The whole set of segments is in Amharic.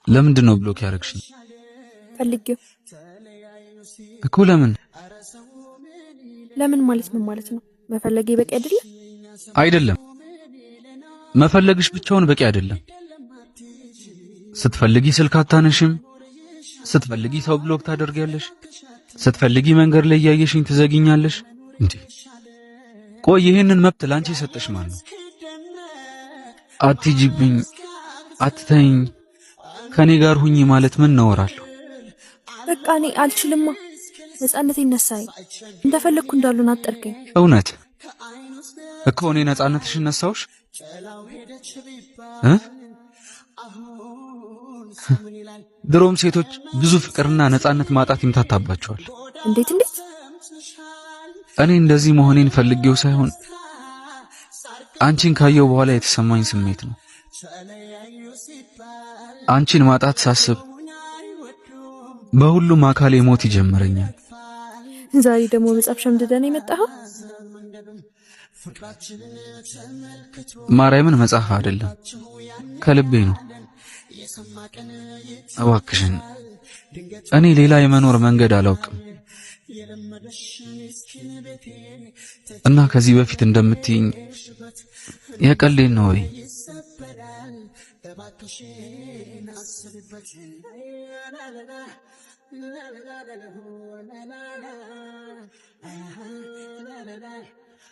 ለምንድነው ብሎክ ያደረግሽኝ? ፈልጌው እኮ ለምን ለምን ማለት ምን ማለት ነው? መፈለጌ በቂ አይደለም? አይደለም፣ መፈለግሽ ብቻውን በቂ አይደለም። ስትፈልጊ ስልክ አታነሽም፣ ስትፈልጊ ሰው ብሎክ ታደርጊያለሽ፣ ስትፈልጊ መንገድ ላይ ያየሽኝ ትዘግኛለሽ። እንዴ ቆይ ይሄንን መብት ላንቺ የሰጠሽ ማን ነው? አትጂብኝ፣ አትተኝ፣ ከኔ ጋር ሁኚ ማለት ምን ነውራለሁ? በቃ እኔ አልችልማ። ነፃነቴ ነሳኝ። እንደፈለኩ እንዳሉን አጠርከኝ። እውነት እኮ እኔ ነፃነትሽን ነሳውሽ? ድሮም ሴቶች ብዙ ፍቅርና ነፃነት ማጣት ይምታታባቸዋል። እንዴት? እኔ እንደዚህ መሆኔን ፈልጌው ሳይሆን አንቺን ካየው በኋላ የተሰማኝ ስሜት ነው። አንቺን ማጣት ሳስብ በሁሉም አካሌ ሞት ይጀምረኛል። ዛሬ ደግሞ መጽሐፍ ሸምድደን የመጣኸው? ማርያምን መጽሐፍ አይደለም፣ ከልቤ ነው። እባክሽን፣ እኔ ሌላ የመኖር መንገድ አላውቅም እና ከዚህ በፊት እንደምትይኝ የቀልዴን ነው ወይ?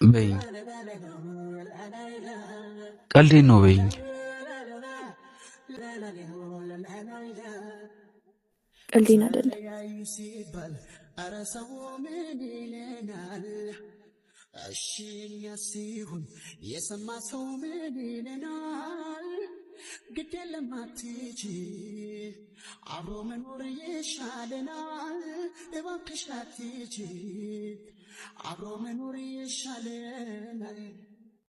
በይኝ፣ ቀልዴን ነው በይኝ። ቀልዴን አይደለም። ሲሆን የሰማ ሰው ምን ይለናል? ግድ የለም አትሂጂ፣ አብሮ መኖር ይሻለናል። እባክሽ አትሂጂ፣ አብሮ መኖር ይሻለናል።